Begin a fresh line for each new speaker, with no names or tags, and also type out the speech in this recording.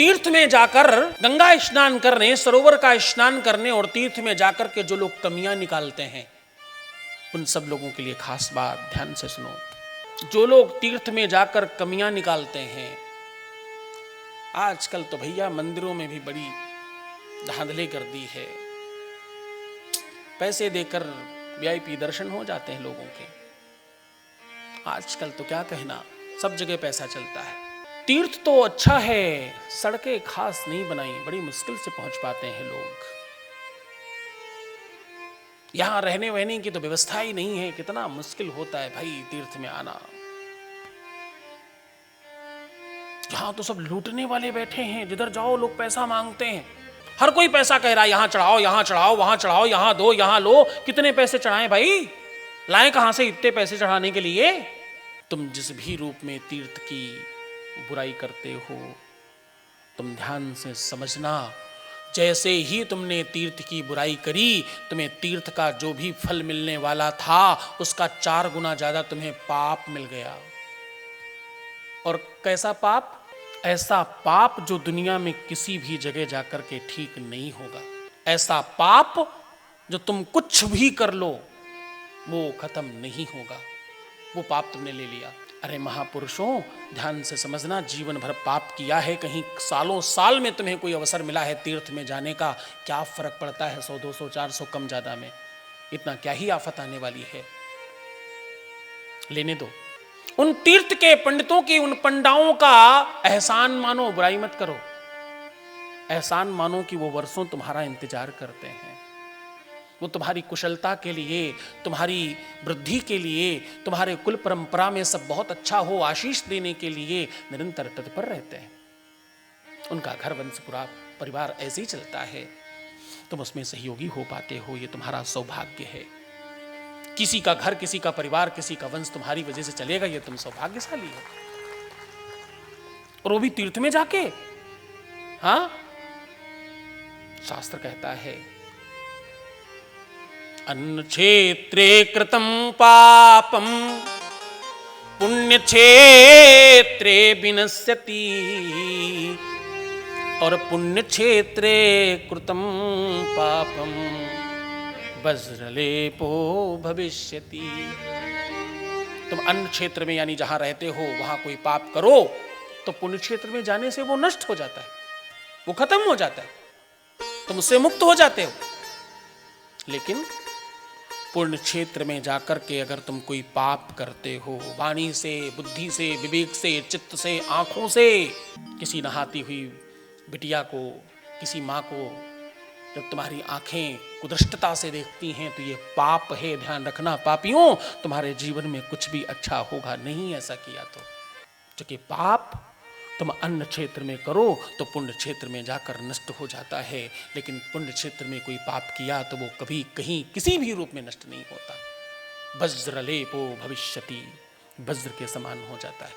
तीर्थ में जाकर गंगा स्नान करने, सरोवर का स्नान करने और तीर्थ में जाकर के जो लोग कमियां निकालते हैं, उन सब लोगों के लिए खास बात ध्यान से सुनो। जो लोग तीर्थ में जाकर कमियां निकालते हैं, आजकल तो भैया मंदिरों में भी बड़ी धांधली कर दी है। पैसे देकर वीआईपी दर्शन हो जाते हैं लोगों के। आजकल तो क्या कहना, सब जगह पैसा चलता है। तीर्थ तो अच्छा है, सड़कें खास नहीं बनाई, बड़ी मुश्किल से पहुंच पाते हैं लोग। यहां रहने वहने की तो व्यवस्था ही नहीं है, कितना मुश्किल होता है भाई तीर्थ में आना। यहां तो सब लूटने वाले बैठे हैं, जिधर जाओ लोग पैसा मांगते हैं। हर कोई पैसा कह रहा है, यहां चढ़ाओ, यहां चढ़ाओ, वहां चढ़ाओ, यहां दो, यहां लो। कितने पैसे चढ़ाएं भाई, लाएं कहां से इतने पैसे चढ़ाने के लिए। तुम जिस भी रूप में तीर्थ की बुराई करते हो, तुम ध्यान से समझना, जैसे ही तुमने तीर्थ की बुराई करी, तुम्हें तीर्थ का जो भी फल मिलने वाला था, उसका 4 गुना ज्यादा तुम्हें पाप मिल गया। और कैसा पाप? ऐसा पाप जो दुनिया में किसी भी जगह जाकर के ठीक नहीं होगा। ऐसा पाप जो तुम कुछ भी कर लो वो खत्म नहीं होगा। वो पाप तुमने ले लिया। अरे महापुरुषों, ध्यान से समझना, जीवन भर पाप किया है, कहीं सालों साल में तुम्हें कोई अवसर मिला है तीर्थ में जाने का, क्या फर्क पड़ता है 100, 200, 400 कम ज्यादा में? इतना क्या ही आफत आने वाली है। लेने दो। उन तीर्थ के पंडितों की, उन पंडाओं का एहसान मानो, बुराई मत करो। एहसान मानो कि वो वर्षों तुम्हारा इंतजार करते हैं। वो तुम्हारी कुशलता के लिए, तुम्हारी वृद्धि के लिए, तुम्हारे कुल परंपरा में सब बहुत अच्छा हो, आशीष देने के लिए निरंतर तत्पर रहते हैं। उनका घर वंश पूरा परिवार ऐसे ही चलता है। तुम उसमें सहयोगी हो पाते हो, ये तुम्हारा सौभाग्य है। किसी का घर, किसी का परिवार, किसी का वंश तुम्हारी वजह से चलेगा, ये तुम सौभाग्यशाली हो। और वो भी तीर्थ में जाके। हाँ, शास्त्र कहता है, अन्न क्षेत्रे कृतं पापम पुण्य क्षेत्रे विनश्यति, और पुण्य क्षेत्रे कृतं पापम वज्रलेपो भविष्यति। तुम अन्न क्षेत्र में यानी जहां रहते हो वहां कोई पाप करो तो पुण्य क्षेत्र में जाने से वो नष्ट हो जाता है, वो खत्म हो जाता है, तुम उससे मुक्त हो जाते हो। लेकिन पुण्य क्षेत्र में जाकर के अगर तुम कोई पाप करते हो, वाणी से, बुद्धि से, विवेक से, चित्त से, आंखों से, किसी नहाती हुई बिटिया को, किसी माँ को जब तुम्हारी आंखें कुदृष्टता से देखती हैं तो ये पाप है। ध्यान रखना पापियों, तुम्हारे जीवन में कुछ भी अच्छा होगा नहीं ऐसा किया तो। क्योंकि पाप तुम अन्न क्षेत्र में करो तो पुण्य क्षेत्र में जाकर नष्ट हो जाता है, लेकिन पुण्य क्षेत्र में कोई पाप किया तो वो कभी कहीं किसी भी रूप में नष्ट नहीं होता। वज्रलेपो भविष्यति, वज्र के समान हो जाता है।